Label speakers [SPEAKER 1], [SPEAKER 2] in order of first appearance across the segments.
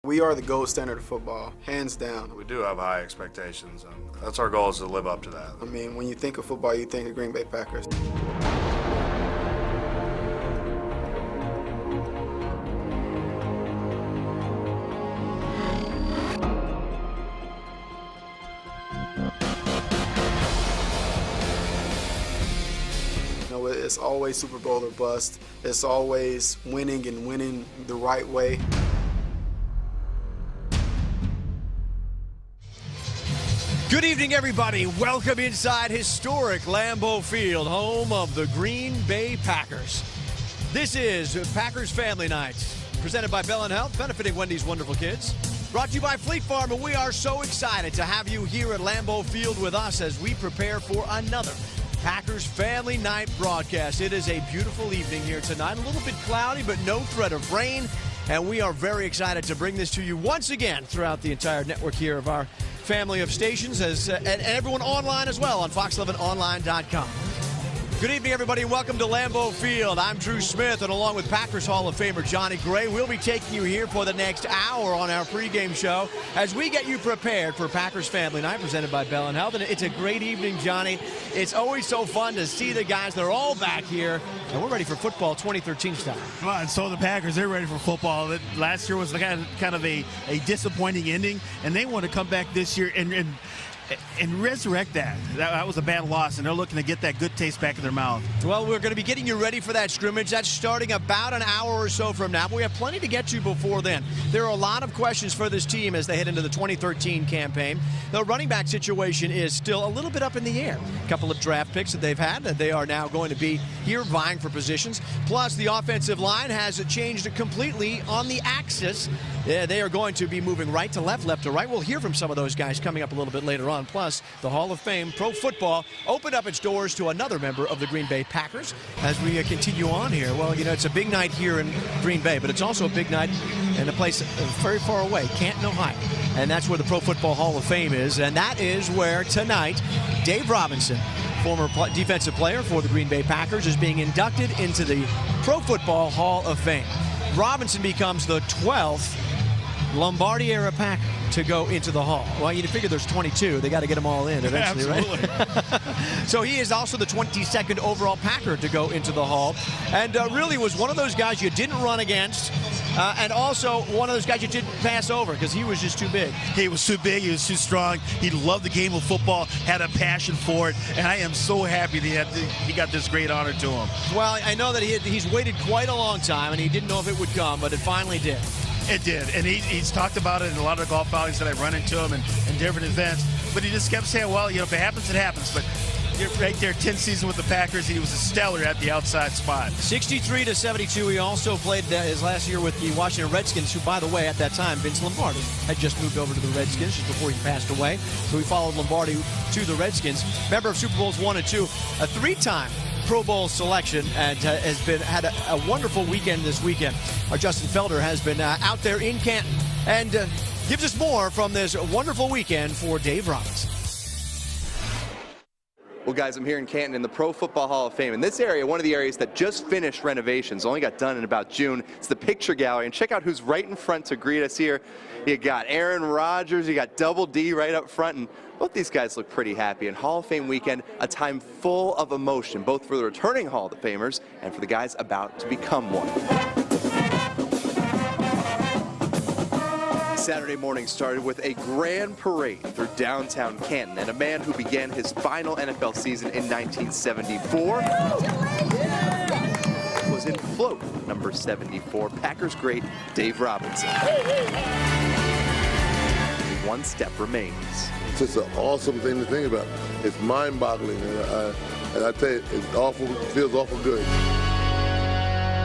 [SPEAKER 1] We are the gold standard of football, hands down.
[SPEAKER 2] We do have high expectations, and that's our goal, is to live up to that.
[SPEAKER 1] I mean, when you think of football, you think of Green Bay Packers. It's always Super Bowl or bust. It's always winning and winning the right way.
[SPEAKER 3] Good evening, everybody. Welcome inside historic Lambeau Field, home of the Green Bay Packers. This is Packers Family Night, presented by Bell & Health, benefiting Wendy's wonderful kids. Brought to you by Fleet Farm, and we are so excited to have you here at Lambeau Field with us as we prepare for another Packers Family Night broadcast. It is a beautiful evening here tonight. A little bit cloudy, but no threat of rain. And we are very excited to bring this to you once again throughout the entire network here of our family of stations, and everyone online as well on fox11online.com. Good evening, everybody, and welcome to Lambeau Field. I'm Drew Smith, and along with Packers Hall of Famer Johnny Gray, we'll be taking you here for the next hour on our pregame show as we get you prepared for Packers Family Night, presented by Bell & Health. And it's a great evening, Johnny. It's always so fun to see the guys. They're all back here, and we're ready for football 2013 style.
[SPEAKER 4] Well, and so the Packers, they're ready for football. Last year was kind of a disappointing ending, and they want to come back this year and resurrect that. That was a bad loss, and they're looking to get that good taste back in their mouth.
[SPEAKER 3] Well, we're going to be getting you ready for that scrimmage. That's starting about an hour or so from now, but we have plenty to get to before then. There are a lot of questions for this team as they head into the 2013 campaign. The running back situation is still a little bit up in the air. A couple of draft picks that they've had that they are now going to be here vying for positions. Plus, the offensive line has changed completely on the axis. They are going to be moving right to left, left to right. We'll hear from some of those guys coming up a little bit later on. Plus, the Hall of Fame Pro Football opened up its doors to another member of the Green Bay Packers as we continue on here. Well, you know, it's a big night here in Green Bay, but it's also a big night in a place very far away, Canton, Ohio. And that's where the Pro Football Hall of Fame is. And that is where tonight, Dave Robinson, former defensive player for the Green Bay Packers, is being inducted into the Pro Football Hall of Fame. Robinson becomes the 12th Lombardi-era Packer to go into the Hall. Well, you figure there's 22. They got to get them all in eventually, right? So he is also the 22nd overall Packer to go into the Hall, and really was one of those guys you didn't run against, and also one of those guys you didn't pass over because he was just too big.
[SPEAKER 4] He was too big. He was too strong. He loved the game of football, had a passion for it, and I am so happy that he got this great honor to him.
[SPEAKER 3] Well, I know that he's waited quite a long time, and he didn't know if it would come, but it finally did.
[SPEAKER 4] It did, and he's talked about it in a lot of golf outings that I've run into him in different events, but he just kept saying, well, you know, if it happens, it happens. But right there, 10 seasons with the Packers, he was a stellar at the outside spot.
[SPEAKER 3] 63-72, he also played his last year with the Washington Redskins, who, by the way, at that time, Vince Lombardi had just moved over to the Redskins just before he passed away. So we followed Lombardi to the Redskins. Member of Super Bowls 1 and 2, a three-time Pro Bowl selection, and has had a wonderful weekend this weekend. Our Justin Felder has been out there in Canton and gives us more from this wonderful weekend for Dave Robinson.
[SPEAKER 5] Well, guys, I'm here in Canton in the Pro Football Hall of Fame. In this area, one of the areas that just finished renovations, only got done in about June, it's the picture gallery. And check out who's right in front to greet us here. You got Aaron Rodgers, you got Double D right up front, and both these guys look pretty happy. And Hall of Fame weekend, a time full of emotion, both for the returning Hall of Famers and for the guys about to become one. Saturday morning started with a grand parade through downtown Canton, and a man who began his final NFL season in 1974 was in float number 74, Packers great Dave Robinson. One step remains.
[SPEAKER 6] It's just an awesome thing to think about. It's mind-boggling, and I tell you, it feels awful good.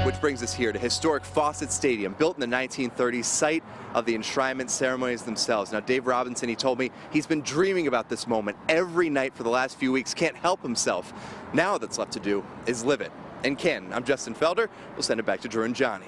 [SPEAKER 5] Which brings us here to historic Fawcett Stadium, built in the 1930s, site of the enshrinement ceremonies themselves. Now, Dave Robinson, he told me he's been dreaming about this moment every night for the last few weeks, can't help himself. Now that's left to do is live it. In Canton, I'm Justin Felder. We'll send it back to Drew and Johnny.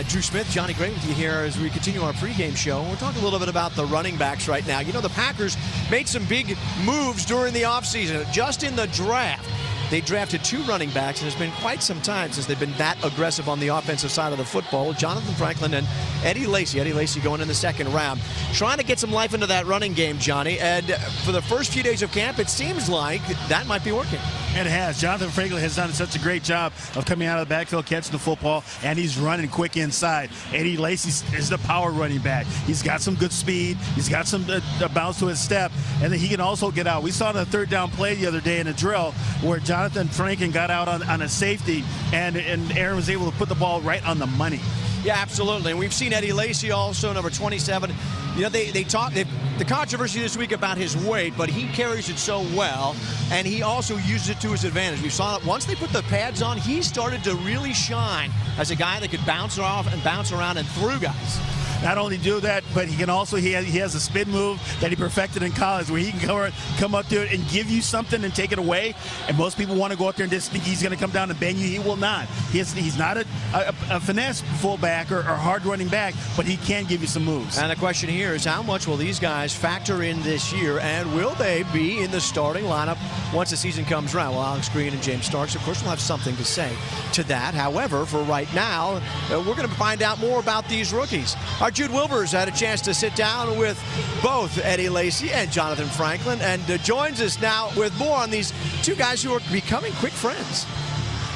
[SPEAKER 3] Drew Smith, Johnny Gray with you here as we continue our pregame show. We're talking a little bit about the running backs right now. You know, the Packers made some big moves during the offseason, just in the draft. they drafted 2 running backs, and it's been quite some time since they've been that aggressive on the offensive side of the football. Jonathan Franklin and Eddie Lacy. Eddie Lacy going in the second round. Trying to get some life into that running game, Johnny. And for the first few days of camp, it seems like that might be working.
[SPEAKER 4] It has. Jonathan Franklin has done such a great job of coming out of the backfield, catching the football, and he's running quick inside. Eddie Lacy is the power running back. He's got some good speed. He's got some bounce to his step, and then he can also get out. We saw the third down play the other day in a drill where Jonathan Franklin got out on a safety, and Aaron was able to put the ball right on the money.
[SPEAKER 3] Yeah, absolutely. And we've seen Eddie Lacy also, number 27. You know, they talk the controversy this week about his weight, but he carries it so well, and he also uses it to his advantage. We saw it once they put the pads on, he started to really shine as a guy that could bounce off and bounce around and through guys.
[SPEAKER 4] Not only do that, but he can also, he has a spin move that he perfected in college where he can come up to it and give you something and take it away. And most people want to go up there and just think he's going to come down and bang you. He will not. He's not a finesse fullback or hard running back, but he can give you some moves.
[SPEAKER 3] And the question here is, how much will these guys factor in this year, and will they be in the starting lineup once the season comes around? Well, Alex Green and James Starks, of course, will have something to say to that. However, for right now, we're going to find out more about these rookies. Our Jude Wilbers had a chance to sit down with both Eddie Lacy and Jonathan Franklin, and joins us now with more on these 2 guys who are becoming quick friends.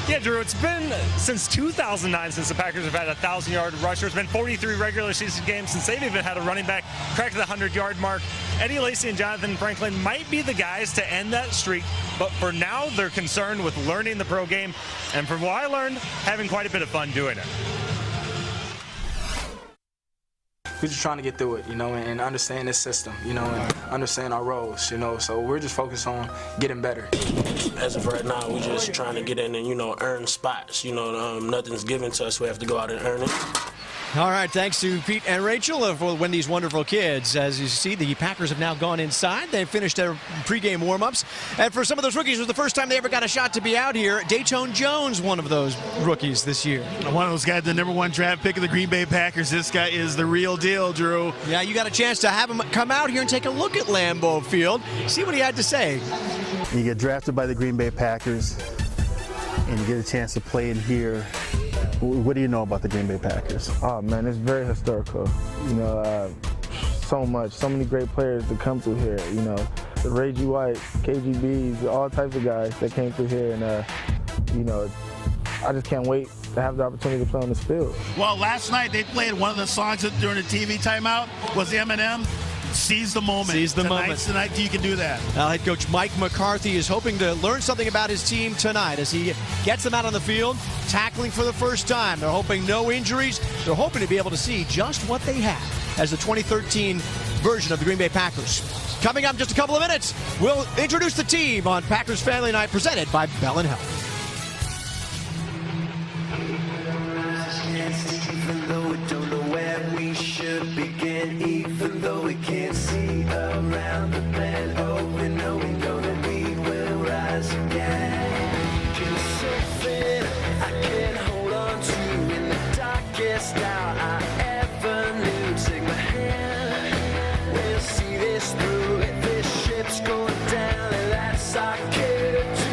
[SPEAKER 7] Yeah, Drew, it's been since 2009 since the Packers have had a 1,000-yard rusher. It's been 43 regular season games since they've even had a running back crack the 100-yard mark. Eddie Lacy and Jonathan Franklin might be the guys to end that streak, but for now they're concerned with learning the pro game, and from what I learned, having quite a bit of fun doing it.
[SPEAKER 8] We're just trying to get through it, you know, and understand this system, you know, and understand our roles, you know, so we're just focused on getting better.
[SPEAKER 9] As of right now, we're just trying to get in and, you know, earn spots. You know, nothing's given to us. We have to go out and earn it.
[SPEAKER 3] All right, thanks to Pete and Rachel for Wendy's wonderful kids. As you see, the Packers have now gone inside. They've finished their pregame warm-ups. And for some of those rookies, it was the first time they ever got a shot to be out here. Dayton Jones, one of those rookies this year.
[SPEAKER 4] One of those guys, the #1 draft pick of the Green Bay Packers. This guy is the real deal, Drew.
[SPEAKER 3] Yeah, you got a chance to have him come out here and take a look at Lambeau Field. See what he had to say.
[SPEAKER 10] You get drafted by the Green Bay Packers, and you get a chance to play in here. What do you know about the Green Bay Packers?
[SPEAKER 11] Oh man, it's very historical. You know, so many great players that come through here. You know, the Ray G. White, KGBs, all types of guys that came through here, and you know, I just can't wait to have the opportunity to play on this field.
[SPEAKER 4] Well, last night they played one of the songs during the TV timeout was Eminem. Seize the moment.
[SPEAKER 3] Seize the moment.
[SPEAKER 4] Tonight you can do that.
[SPEAKER 3] Head coach Mike McCarthy is hoping to learn something about his team tonight as he gets them out on the field, tackling for the first time. They're hoping no injuries. They're hoping to be able to see just what they have as the 2013 version of the Green Bay Packers. Coming up in just a couple of minutes, we'll introduce the team on Packers Family Night presented by Bell & Health.
[SPEAKER 12] Even though we don't know where we should begin, even though we can't see around the bend, oh, we know that we will rise again. Just something I can hold on to in the darkest hour I ever knew. Take my hand, we'll see this through. If this ship's going down, and that's our cue to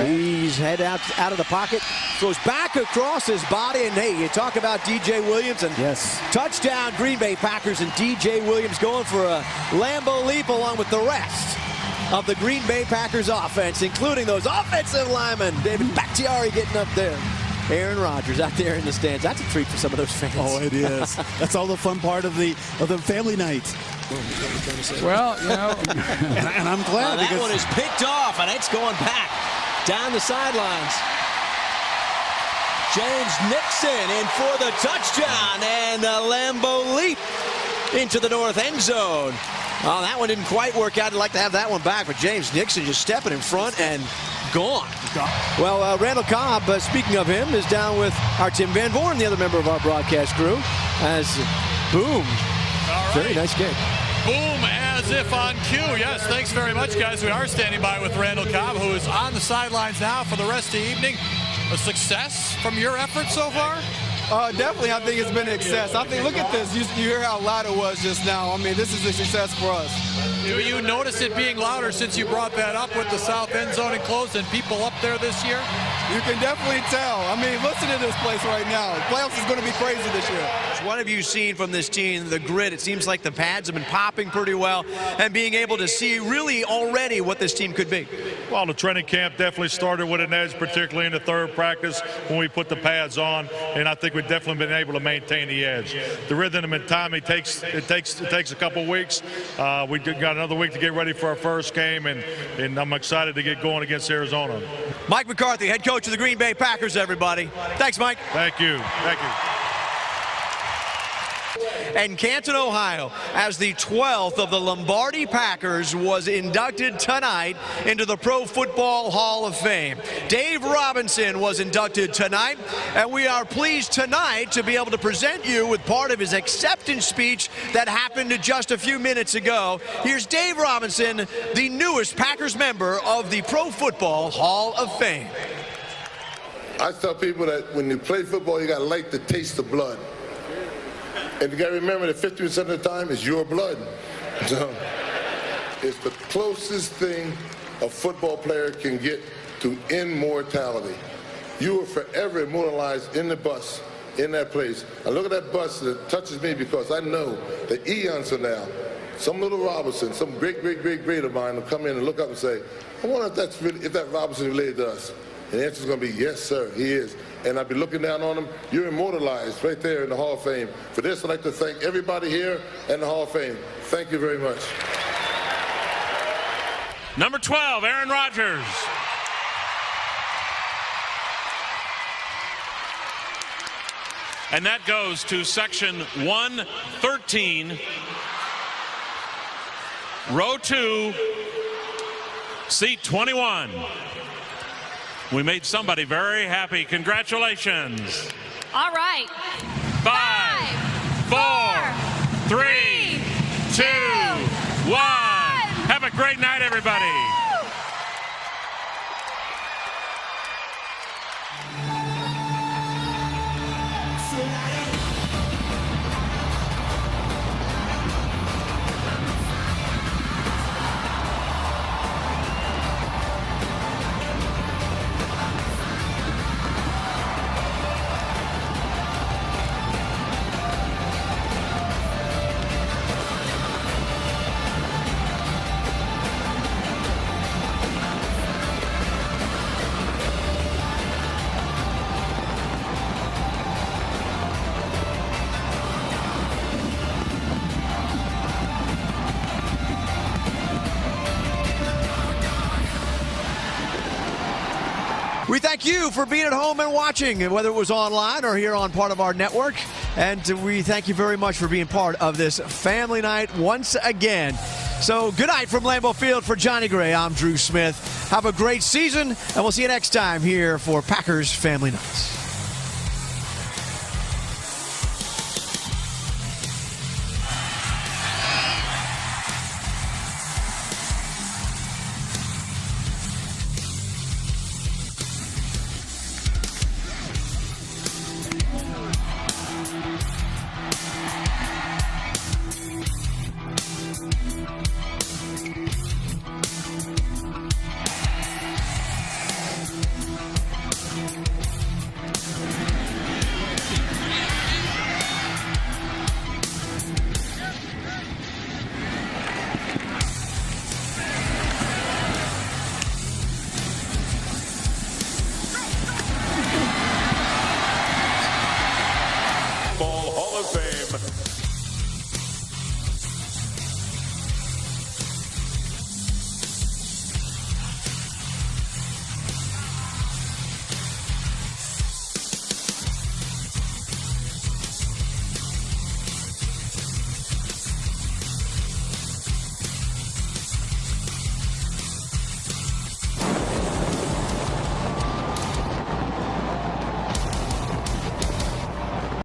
[SPEAKER 3] He's head out of the pocket, throws back across his body, and hey, you talk about DJ Williams, and
[SPEAKER 10] yes,
[SPEAKER 3] touchdown Green Bay Packers, and DJ Williams going for a Lambeau leap along with the rest of the Green Bay Packers offense, including those offensive linemen. David Bakhtiari getting up there. Aaron Rodgers out there in the stands. That's a treat for some of those fans.
[SPEAKER 10] Oh, it is. That's all the fun part of the family night.
[SPEAKER 13] Well, you know,
[SPEAKER 10] and I'm glad
[SPEAKER 3] that one is picked off, and it's going back down the sidelines. James Nixon in for the touchdown, and the Lambeau leap into the north end zone. Oh, that one didn't quite work out. I'd like to have that one back, but James Nixon just stepping in front and gone. Well, Randall Cobb, speaking of him, is down with our Tim Van Voorn, the other member of our broadcast crew, as boom. Very nice game.
[SPEAKER 14] Boom, as if on cue. Yes, thanks very much, guys. We are standing by with Randall Cobb, who is on the sidelines now for the rest of the evening. A success from your efforts so far?
[SPEAKER 15] Definitely, I think it's been a success. I think, look at this. You hear how loud it was just now. I mean, this is a success for us.
[SPEAKER 14] Do you notice it being louder since you brought that up with the south end zone enclosed and people up there this year?
[SPEAKER 15] You can definitely tell. I mean, listen to this place right now. Playoffs is going to be crazy this year.
[SPEAKER 3] What have you seen from this team, the grit? It seems like the pads have been popping pretty well and being able to see really already what this team could be.
[SPEAKER 16] Well, the training camp definitely started with an edge, particularly in the third practice when we put the pads on, and I think we've definitely been able to maintain the edge. The rhythm and time it takes a couple weeks. We got another week to get ready for our first game, and I'm excited to get going against Arizona.
[SPEAKER 3] Mike McCarthy, head coach of the Green Bay Packers, everybody. Thanks, Mike.
[SPEAKER 16] Thank you. Thank you.
[SPEAKER 3] And Canton, Ohio, as the 12th of the Lombardi Packers, was inducted tonight into the Pro Football Hall of Fame. Dave Robinson was inducted tonight, and we are pleased tonight to be able to present you with part of his acceptance speech that happened just a few minutes ago. Here's Dave Robinson, the newest Packers member of the Pro Football Hall of Fame.
[SPEAKER 6] I tell people that when you play football, you got to like the taste of blood. And you got to remember that 50% of the time it's your blood. So it's the closest thing a football player can get to immortality. You are forever immortalized in the bus, in that place. I look at that bus that touches me because I know that eons from now, some little Robinson, some great of mine will come in and look up and say, I wonder if that Robinson related to us. And the answer is going to be, yes, sir, he is. And I'll be looking down on him. You're immortalized right there in the Hall of Fame. For this, I'd like to thank everybody here in the Hall of Fame. Thank you very much.
[SPEAKER 17] Number 12, Aaron Rodgers. And that goes to section 113, row 2, seat 21. We made somebody very happy. Congratulations.
[SPEAKER 18] All right.
[SPEAKER 17] 5, 4, 3, 2, 1. Have a great night, everybody.
[SPEAKER 3] We thank you for being at home and watching, whether it was online or here on part of our network. And we thank you very much for being part of this family night once again. So good night from Lambeau Field. For Johnny Gray, I'm Drew Smith. Have a great season, and we'll see you next time here for Packers Family Nights.